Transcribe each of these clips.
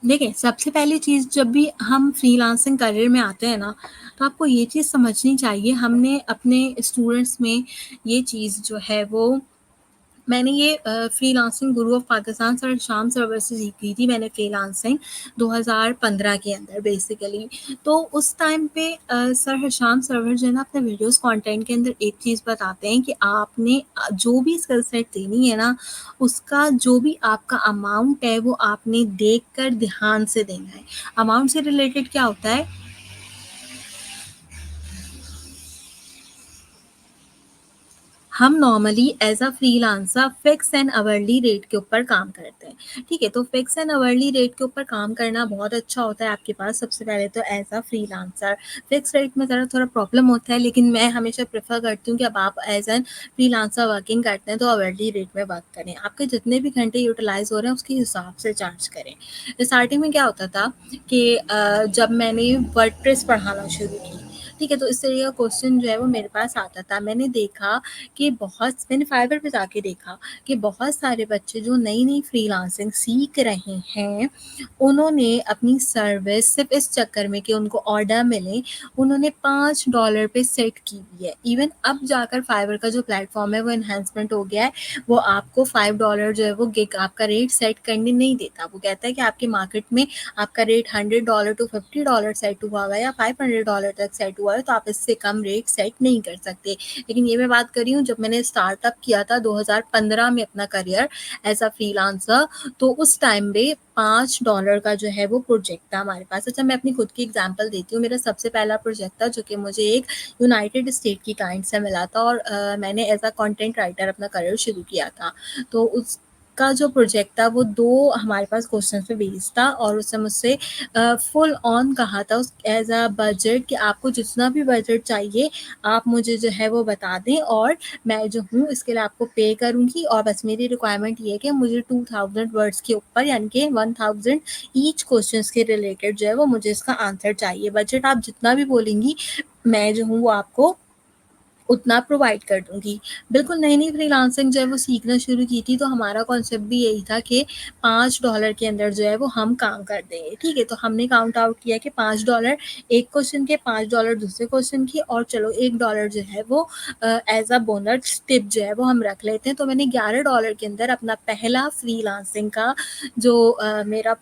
देखिए, सबसे पहली चीज़ जब भी हम फ्रीलांसिंग करियर में आते हैं ना, तो आपको ये चीज़ समझनी चाहिए हमने अपने स्टूडेंट्स में ये चीज़ जो है वो मैंने ये freelancing Guru of Pakistan sir शाम सरवर से सीखी थी मैंने फ्रीलांसिंग 2015 के अंदर बेसिकली। तो उस टाइम पे सर हशाम सरवर जो है ना अपने वीडियोस कंटेंट के अंदर एक चीज़ बताते हैं कि आपने जो भी स्किल सेट देनी है ना, उसका जो भी आपका अमाउंट है वो आपने देख कर ध्यान से देना है। अमाउंट से रिलेटेड क्या होता है, हम normally as a freelancer fix and hourly rate के ऊपर काम करते हैं। ठीक है, तो फिक्स एंड अवर्ली रेट के ऊपर काम करना बहुत अच्छा होता है आपके पास। सबसे पहले तो as a freelancer fix rate में ज़रा थोड़ा प्रॉब्लम होता है, लेकिन मैं हमेशा प्रेफर करती हूँ कि अब आप एज एन फ्रीलांसर वर्किंग करते हैं तो अवर्ली रेट में वर्क करें। आपके जितने भी घंटे यूटिलाइज हो रहे हैं उसके हिसाब से चार्ज करें। स्टार्टिंग में क्या होता था कि जब मैंने वर्डप्रेस पढ़ाना शुरू की, ठीक है, तो इस तरीके का क्वेश्चन जो है वो मेरे पास आता था। मैंने देखा कि मैंने फाइवर पे जाके देखा कि बहुत सारे बच्चे जो नई-नई फ्रीलांसिंग सीख रहे हैं, उन्होंने अपनी सर्विस सिर्फ़ इस चक्कर में कि उनको ऑर्डर मिले, उन्होंने $5 पे सेट की हुई है। इवन अब जाकर फाइवर का जो प्लेटफ़ॉर्म है वो एनहांसमेंट हो गया है, वो आपको $5 जो है वो गिग आपका रेट सेट करने नहीं देता। वो कहता है कि आपके मार्केट में आपका रेट $100 टू $50 सेट हुआ हुआ है या $500 तक सेट हुआ है, तो आप इससे कम रेट सेट नहीं कर सकते। लेकिन ये मैं बात कर रही हूँ जब मैंने स्टार्टअप किया था 2015 में अपना करियर एज अ फ्रीलांसर, तो उस टाइम पे $5 का जो है वो प्रोजेक्ट था हमारे पास। अच्छा, मैं अपनी खुद की एग्जांपल देती हूँ। मेरा सबसे पहला प्रोजेक्ट था जो कि मुझे एक यूनाइटेड स्टेट की क्लाइंट से मिला था, और मैंने एज अ कंटेंट राइटर अपना करियर शुरू किया था। तो उसका जो प्रोजेक्ट था वो 2 हमारे पास क्वेश्चन पे बेस्ड था, और उसने मुझसे फुल ऑन कहा था उस एज अ बजट कि आपको जितना भी बजट चाहिए आप मुझे जो है वो बता दें, और मैं जो हूँ इसके लिए आपको पे करूँगी, और बस मेरी रिक्वायरमेंट ये है कि मुझे 2000 वर्ड्स के ऊपर यानी कि 1000 ईच क्वेश्चंस के रिलेटेड जो है वो मुझे इसका आंसर चाहिए। बजट आप जितना भी बोलेंगी मैं जो हूँ वो आपको उतना प्रोवाइड कर दूँगी। बिल्कुल नई-नई फ्रीलांसिंग जो है वो सीखना शुरू की थी, तो हमारा कॉन्सेप्ट भी यही था कि $5 के अंदर जो है वो हम काम कर देंगे, ठीक है? तो हमने काउंट आउट किया कि $5 एक क्वेश्चन के, $5 दूसरे क्वेश्चन की, और चलो $1 जो है वो एज़ अ बोनस टिप जो है वो हम रख लेते हैं। तो मैंने $11 के अंदर अपना पहला फ्रीलांसिंग का जो मेरा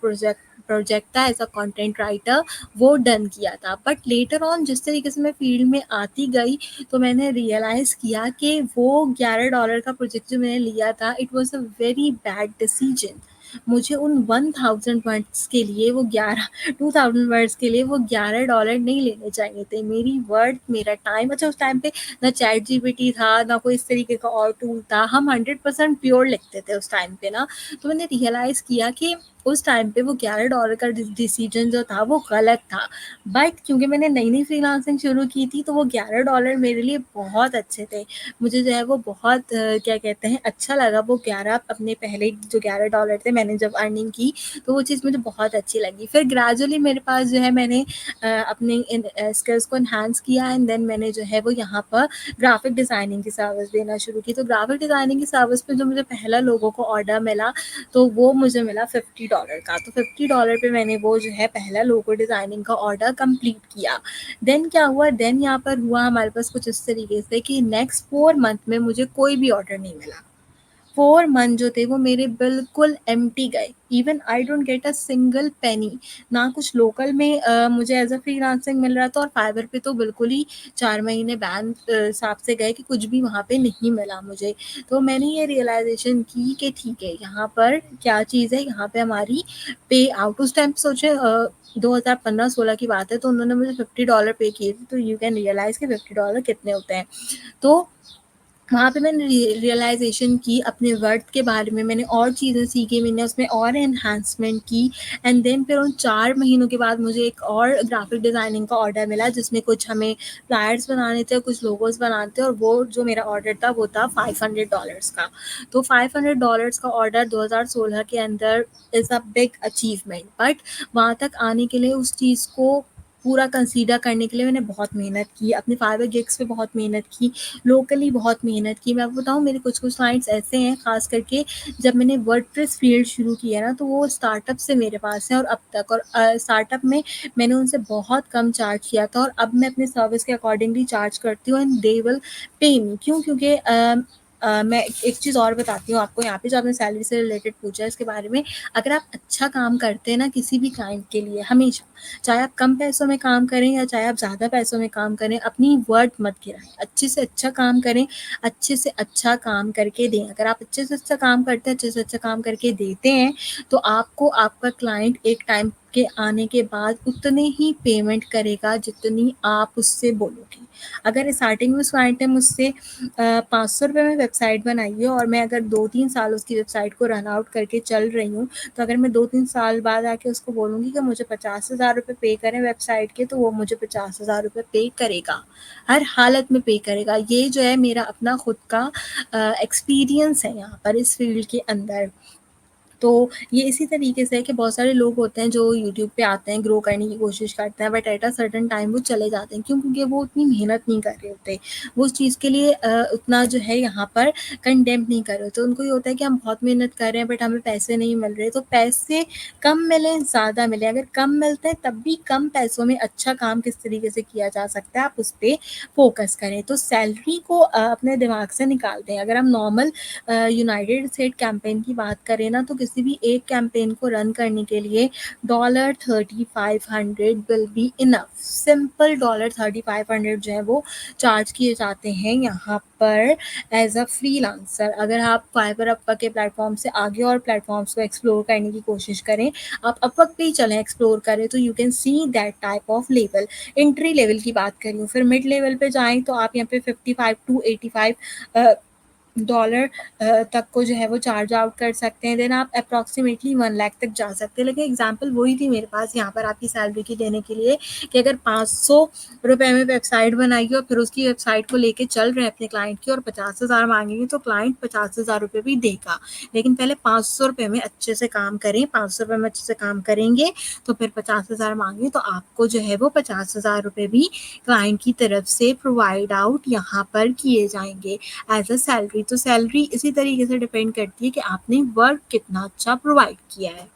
प्रोजेक्ट था एज़ अ कंटेंट राइटर वो डन किया था। बट लेटर ऑन जिस तरीके से मैं फील्ड में आती गई, तो मैंने रियलाइज़ किया कि वो $11 का प्रोजेक्ट जो मैंने लिया था, it was a very bad decision. मुझे उन 1000 वर्ड्स के लिए वो 11 2000 वर्ड्स के लिए वो $11 नहीं लेने चाहिए थे। मेरी वर्ड, मेरा टाइम, अच्छा उस टाइम पे ना चैट जीपीटी था, ना कोई इस तरीके का और टूल था। हम 100% प्योर लिखते थे उस टाइम पे ना। तो मैंने रियलाइज़ किया कि उस टाइम पे वो $11 का डिसीजन जो था वो गलत था। बट क्योंकि मैंने नई-नई फ्रीलांसिंग शुरू की थी, तो वो $11 मेरे लिए बहुत अच्छे थे। मुझे जो है वो बहुत क्या कहते हैं, अच्छा लगा वो 11 अपने पहले जो $11 थे मैंने जब अर्निंग की, तो वो चीज़ मुझे बहुत अच्छी लगी। फिर ग्रेजुअली मेरे पास जो है मैंने अपने इन स्किल्स को एनहांस किया, एंड देन मैंने जो है वो यहाँ पर ग्राफ़िक डिज़ाइनिंग की सर्विस देना शुरू की। तो ग्राफ़िक डिज़ाइनिंग की सर्विस पे जो मुझे पहला लोगों को ऑर्डर मिला, तो वो मुझे मिला $50 का। तो $50 पे मैंने वो जो है पहला लोगो डिज़ाइनिंग का ऑर्डर कंप्लीट किया। देन क्या हुआ, देन यहाँ पर हुआ हमारे पास कुछ इस तरीके से कि नेक्स्ट 4 मंथ में मुझे कोई भी ऑर्डर नहीं मिला। 4 मंथ जो थे वो मेरे बिल्कुल एम्प्टी गए। Even I don't get a single penny. ना कुछ लोकल में मुझे एज़ अ फ्रीलांसिंग मिल रहा था, और फाइवर पे तो बिल्कुल ही 4 महीने बैन हिसाब से गए कि कुछ भी वहाँ पे नहीं मिला मुझे। तो मैंने ये रियलाइज़ेशन की कि ठीक है, यहाँ पर क्या चीज़ है, यहाँ पे हमारी पे आउट। उस टाइम सोचे 2015-16 की बात है, तो उन्होंने मुझे $50 पे किए थे, तो यू कैन रियलाइज़ कि $50 कितने होते हैं। तो वहाँ पे मैंने रियलाइज़ेशन की अपने वर्थ के बारे में, मैंने और चीज़ें सीखी, मैंने उसमें और एनहांसमेंट की, एंड देन फिर उन 4 महीनों के बाद मुझे एक और ग्राफ़िक डिज़ाइनिंग का ऑर्डर मिला, जिसमें कुछ हमें फ्लायर्स बनाने थे, कुछ लोगोज़ बनाने थे, और वो जो मेरा ऑर्डर था वो था $500 का। तो $500 का ऑर्डर 2016 के अंदर is a big achievement, but वहाँ तक आने के लिए उस चीज़ को पूरा कंसीडर करने के लिए मैंने बहुत मेहनत की, अपने फाइवर गिग्स पे बहुत मेहनत की, लोकली बहुत मेहनत की। मैं आपको बताऊँ मेरे कुछ-कुछ क्लाइंट्स ऐसे हैं ख़ास करके जब मैंने वर्डप्रेस फ़ील्ड शुरू किया ना तो वो स्टार्टअप से मेरे पास हैं और अब तक और स्टार्टअप में मैंने उनसे बहुत कम चार्ज किया था और अब मैं अपने सर्विस के अकॉर्डिंगली चार्ज करती हूँ एंड दे विल पे मी। क्यों? क्योंकि मैं एक चीज़ और बताती हूँ आपको यहाँ पे जो आपने सैलरी से रिलेटेड पूछा है इसके बारे में। अगर आप अच्छा काम करते हैं ना किसी भी क्लाइंट के लिए हमेशा, चाहे आप कम पैसों में काम करें या चाहे आप ज़्यादा पैसों में काम करें, अपनी वर्थ मत गिराएँ। अच्छे से अच्छा काम करें, अच्छे से अच्छा काम करके दें। अगर आप अच्छे से अच्छा काम करते हैं, अच्छे से अच्छा काम करके देते हैं, तो आपको आपका क्लाइंट एक टाइम के आने के बाद उतने ही पेमेंट करेगा जितनी आप उससे बोलोगे। अगर स्टार्टिंग में उस क्लाइंट ने मुझसे ₹500 में वेबसाइट बनाई है और मैं अगर 2-3 साल उसकी वेबसाइट को रन आउट करके चल रही हूँ, तो अगर मैं 2-3 साल बाद आके उसको बोलूँगी कि मुझे ₹50,000 पे करें वेबसाइट के, तो वो मुझे ₹50,000 पे करेगा। हर हालत में पे करेगा। ये जो है मेरा अपना खुद का एक्सपीरियंस है यहाँ पर इस फ़ील्ड के अंदर। तो ये इसी तरीके से है कि बहुत सारे लोग होते हैं जो यूट्यूब पे आते हैं, ग्रो करने की कोशिश करते हैं but at a certain time वो चले जाते हैं। क्यों? क्योंकि वो उतनी मेहनत नहीं कर रहे होते। वो उस चीज़ के लिए उतना जो है यहाँ पर कंटेम्प्ट नहीं कर रहे होते। उनको ये होता है कि हम बहुत मेहनत कर रहे हैं बट हमें पैसे नहीं मिल रहे। तो पैसे कम मिलें, ज़्यादा मिलें, अगर कम मिलते हैं तब भी कम पैसों में अच्छा काम किस तरीके से किया जा सकता है, आप उस पे फ़ोकस करें। तो सैलरी को अपने दिमाग से निकाल दें। अगर हम नॉर्मल यूनाइटेड स्टेट कैंपेन की बात करें ना तो किसी भी एक कैंपेन को रन करने के लिए $3500 विल बी इनफ। सिंपल $3500 जो है वो चार्ज किए जाते हैं यहाँ पर एज अ फ्रीलांसर। अगर आप फाइवर अपवर्क के प्लेटफॉर्म से आगे और प्लेटफॉर्म्स को एक्सप्लोर करने की कोशिश करें, आप अपवर्क पे ही चलें एक्सप्लोर करें तो you can see that type of level. Entry level की बात करी फिर मिड लेवल पे जाएँ तो आप यहाँ पे 55 टू 85 डॉलर तक को जो है वो चार्ज आउट कर सकते हैं। देन आप अप्रॉक्सीमेटली 1 लाख तक जा सकते हैं। लेकिन एग्जांपल वही थी मेरे पास यहाँ पर आपकी सैलरी की देने के लिए कि अगर ₹500 में वेबसाइट बनाइए और फिर उसकी वेबसाइट को लेके चल रहे हैं अपने क्लाइंट की और 50,000 माँगेंगे तो क्लाइंट ₹50,000 भी देगा। लेकिन पहले ₹500 में अच्छे से काम करें, ₹500 में अच्छे से काम करेंगे तो फिर 50,000 माँगे तो आपको जो है वो ₹50,000 भी क्लाइंट की तरफ से प्रोवाइड आउट यहाँ पर किए जाएँगे एज़ अ सैलरी। तो सैलरी इसी तरीके से डिपेंड करती है कि आपने वर्क कितना अच्छा प्रोवाइड किया है।